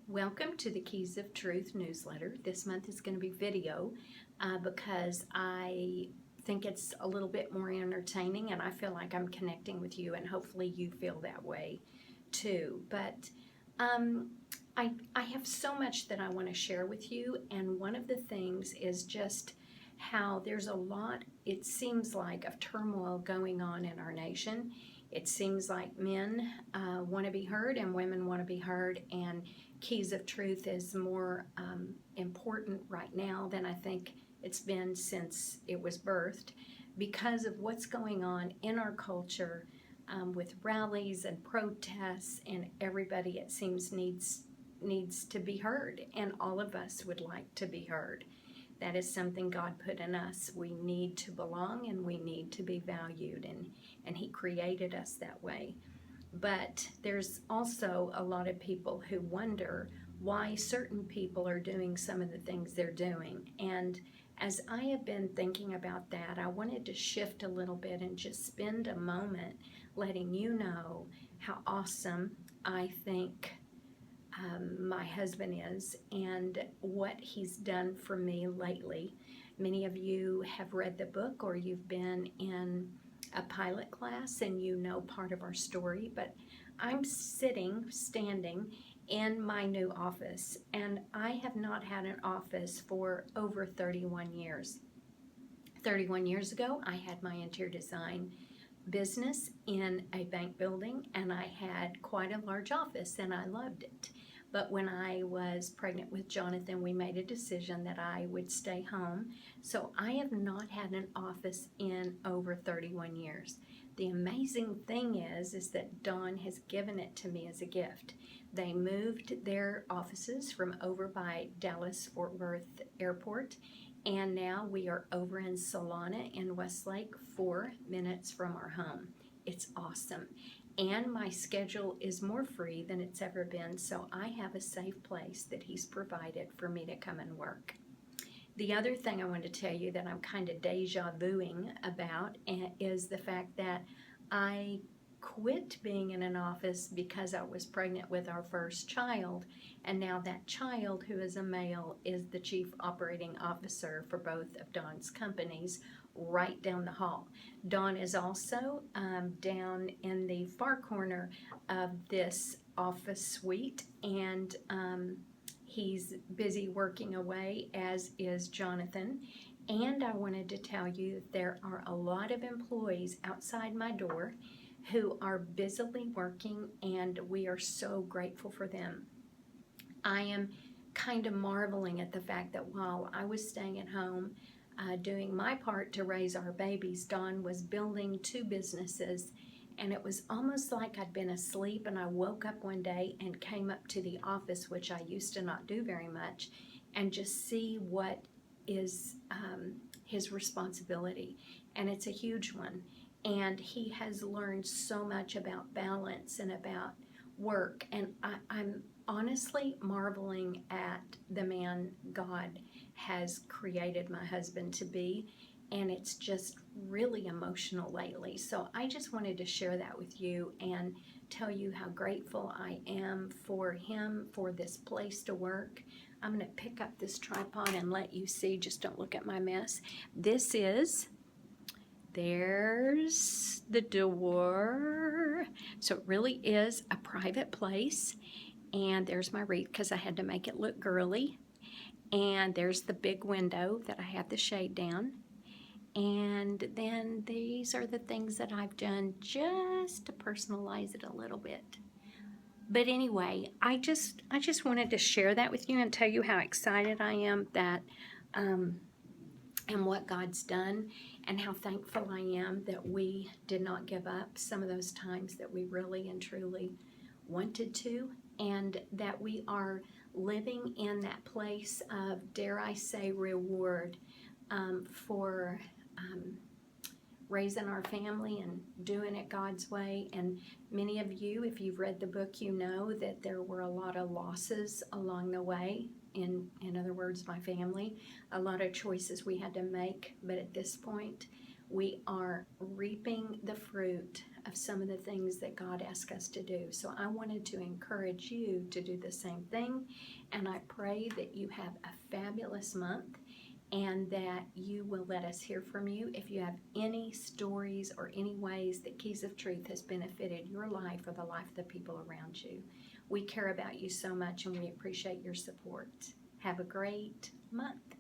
Welcome to the Keys of Truth newsletter. This month is going to be video because I think it's a little bit more entertaining and I feel like I'm connecting with you, and hopefully you feel that way too. But um, I have so much that I want to share with you, and one of the things is just how there's a lot, it seems like, of turmoil going on in our nation. It seems like men want to be heard and women want to be heard, and Keys of Truth is more important right now than I think it's been since it was birthed, because of what's going on in our culture with rallies and protests, and everybody, it seems, needs to be heard, and all of us would like to be heard. That is something God put in us. We need to belong and we need to be valued, and He created us that way. But there's also a lot of people who wonder why certain people are doing some of the things they're doing. And as I have been thinking about that, I wanted to shift a little bit and just spend a moment letting you know how awesome I think my husband is and what he's done for me lately. Many of you have read the book, or you've been in a pilot class and you know part of our story, but I'm standing in my new office, and I have not had an office for over 31 years. 31 years ago, I had my interior design business in a bank building, and I had quite a large office and I loved it. But when I was pregnant with Jonathan, we made a decision that I would stay home. So I have not had an office in over 31 years. The amazing thing is that Dawn has given it to me as a gift. They moved their offices from over by Dallas-Fort Worth Airport, and now we are over in Solana in Westlake, 4 minutes from our home. It's awesome. And my schedule is more free than it's ever been, so I have a safe place that He's provided for me to come and work. The other thing I want to tell you that I'm kind of deja vuing about is the fact that I quit being in an office because I was pregnant with our first child, and now that child, who is a male, is the chief operating officer for both of Dawn's companies right down the hall. Dawn is also down in the far corner of this office suite, and he's busy working away, as is Jonathan. And I wanted to tell you that there are a lot of employees outside my door who are busily working, and we are so grateful for them. I am kind of marveling at the fact that while I was staying at home doing my part to raise our babies, Dawn was building 2 businesses, and it was almost like I'd been asleep, and I woke up one day and came up to the office, which I used to not do very much, and just see what is his responsibility, and it's a huge one. And he has learned so much about balance and about work, and I'm honestly marveling at the man God has created my husband to be, and it's just really emotional lately. So I just wanted to share that with you and tell you how grateful I am for him, for this place to work. I'm going to pick up this tripod and let you see. Just don't look at my mess. There's the door. So it really is a private place. And there's my wreath because I had to make it look girly. And there's the big window that I have the shade down. And then these are the things that I've done just to personalize it a little bit. But anyway, I just wanted to share that with you and tell you how excited I am that and what God's done, and how thankful I am that we did not give up some of those times that we really and truly wanted to, and that we are living in that place of, dare I say, reward for raising our family and doing it God's way. And many of you, if you've read the book, you know that there were a lot of losses along the way. In other words, my family, a lot of choices we had to make, but at this point we are reaping the fruit of some of the things that God asks us to do. So I wanted to encourage you to do the same thing, and I pray that you have a fabulous month and that you will let us hear from you. If you have any stories or any ways that Keys of Truth has benefited your life or the life of the people around you, we care about you so much and we appreciate your support. Have a great month.